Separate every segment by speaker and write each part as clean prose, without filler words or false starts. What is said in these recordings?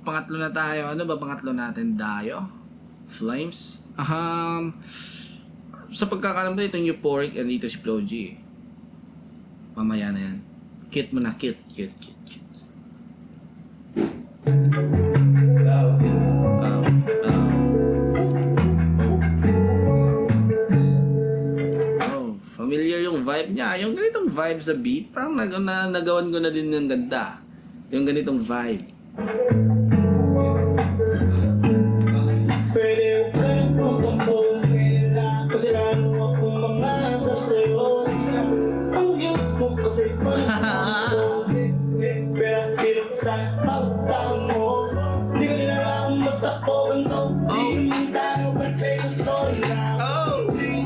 Speaker 1: pangatlo na tayo. Ano ba pangatlo natin? Dio? Flames? Sa pagkakalam ko, itong Euphoric and ito si Flo G. Mamaya na yan. Kit mo na, kit. Familiar yung vibe niya. Yung ganitong vibe sa beat, parang nagawan ko na din ng ganda. Yung ganitong vibe.
Speaker 2: Pwede ka nang magtampo, kasi lalo akong mga sa'yo. Ang cute mo kasi parang ako. Pero pero sana mabata mo. Di ko nila lang matapokan to. Di naman tayo perfect story na.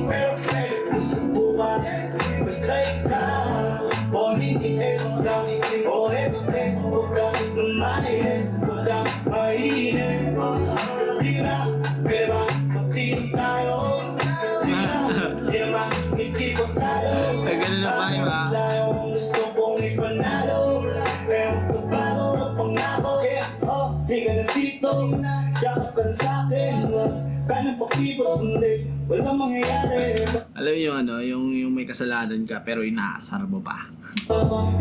Speaker 2: Pero pwede ko subukan. Basta ikaw, o BTS lang, o FX, huwag kang lumayas, huwag kang mainit. Di na, pwede ba magtinig tayo? Sige na, di naman kikipag tayo.
Speaker 1: Ay, ganun na ba yun, ha?
Speaker 2: Gusto kong ipanalo, pero kung paano na pangako. Kaya, di ka na dito, yakap ka sa akin. Kanang pakipag, hindi, walang mangyayari.
Speaker 1: Alam mo yung yung may kasalanan ka pero inaasar mo pa.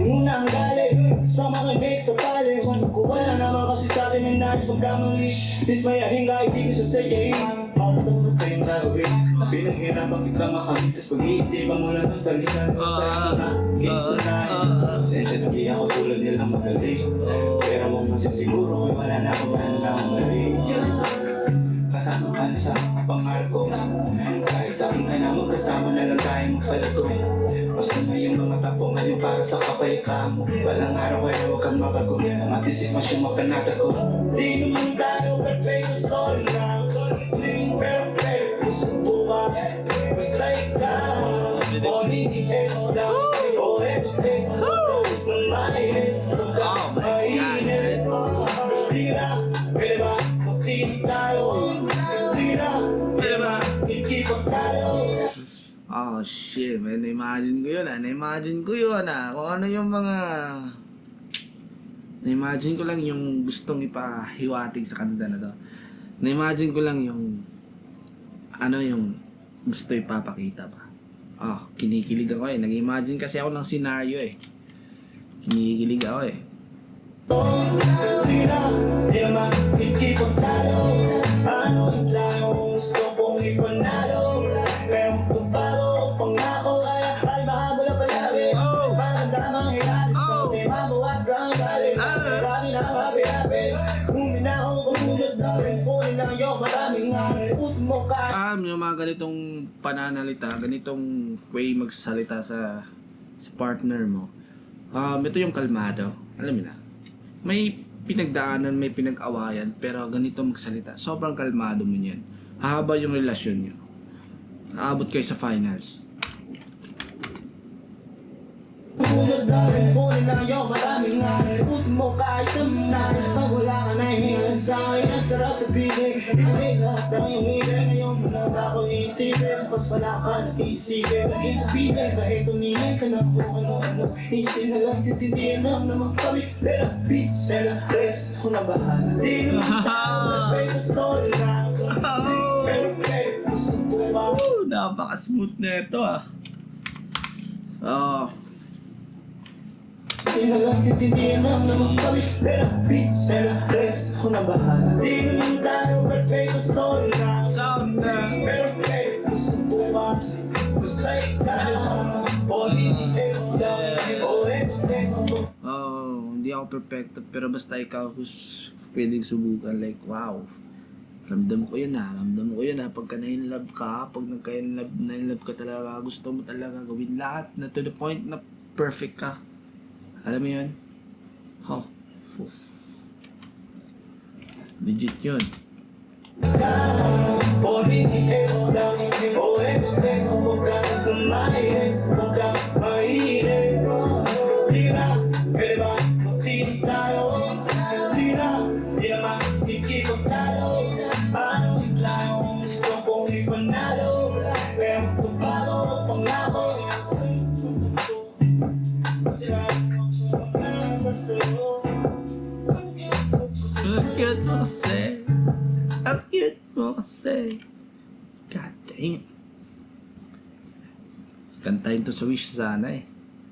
Speaker 2: Yung una ang galing, sama kay sa pali. Kung wala naman kasi sa akin yung nais magkamali. Dismayahin ka, hindi ko sasadyain. Para sa mga kayong gagawin. Pinaghirapan kita makamit. Tapos pag-iisipan mo lang ang salita. Sa'yo na, kinsanahin. Pasensya na di ako tulad nilang magaling. Pero mo masisiguro kung wala na akong handang galing. Kasama ka na sa mga pangarap ko. Kahit sa akin ka na magkasama na lang tayo magpalato. Basta na yung mga tapongan yung para sa kapayapaan mo. Walang araw kaya huwag kang mabago. Ang ating sitwasyon mapanata ko. Di naman tayo perfect story lang. Pero pwede subukan. Basta ikaw, o BTS lang, o FX, huwag kang mainis, huwag kang mainit. Di na, pwede ba magtinig tayo? Sige na, pwede ba kikipag tayo?
Speaker 1: Oh shit, man. Na-imagine ko yun Kung ano yung mga... Na-imagine ko lang yung gustong ipahiwatig sa kanta na to. Na-imagine ko lang yung... Ano yung gusto ipapakita pa. Kinikilig ako eh. Nag-imagine kasi ako ng senaryo eh. Kinikilig ako eh.
Speaker 2: Sige na, di naman kikipag tayo. Ano yung tayo, gusto kong ipanalo. Pero kung paano pangako kaya ay mahabol na palagi. Parang damang hilalis ko, di mabawas ka ang balik. Marami na mabihabi, kung minaw kung mulod namin. Kunin lang yung maraming ngari, puso mo ka.
Speaker 1: Yung mga ganitong pananalita, ganitong way magsalita sa partner mo. Ito yung kalmado. Alam mo na. May pinagdaanan, may pinag-awayan, pero ganito magsalita. Sobrang kalmado mo niyan. Hahaba yung relasyon niyo. Aabot kayo sa finals.
Speaker 2: Mulod namin, kunin lang yung maraming ngari. Puso mo kahit sa minari. Pag wala ka na hihingan sa akin, ang sarap sa bibig. Hindi lahat ng iyong ibig. Ngayon mo lang ako isipin. Pas wala ka nag-iisipin. Naging kapilay kahit tumingin ka na kung ano-ano. Isin na lang yung tindihan lang naman kami. Pero peace, pero rest. Kung na bahala. Di naman tayo nag-fake story lang. Pero pwede gusto ko ba?
Speaker 1: Napaka-smooth na ito
Speaker 2: Sinalang yung tindihan lang naman kami. Pero peace, pero rest. Kung na bahala. Di naman tayo perfect story lang. Pero pwede gusto ko ba? Basta ikaw, o BTS lang, o FX.
Speaker 1: Hindi ako perfecto, pero basta ikaw who's pwedeng subukan. Like, wow. Ramdam ko yun Ramdam ko yun Pagka na-inlove ka, pag na-inlove ka talaga, gusto mo talaga gawin lahat na to the point na perfect ka. Alam mo yun? Legit yun.
Speaker 2: O BTS lang, o FX. Huwag kang lumayas, huwag kang mainit. Di na, pwede ba magtinig tayo? Sige na, di naman kikipag tayo. Ano yung tayo, gusto kong ipanalo. Pero kung paano pangako. Sila, sa sa'yo.
Speaker 1: cute mo kasi. Ang cute mo kasi. God damn. Kantahin to sa Wish sana eh.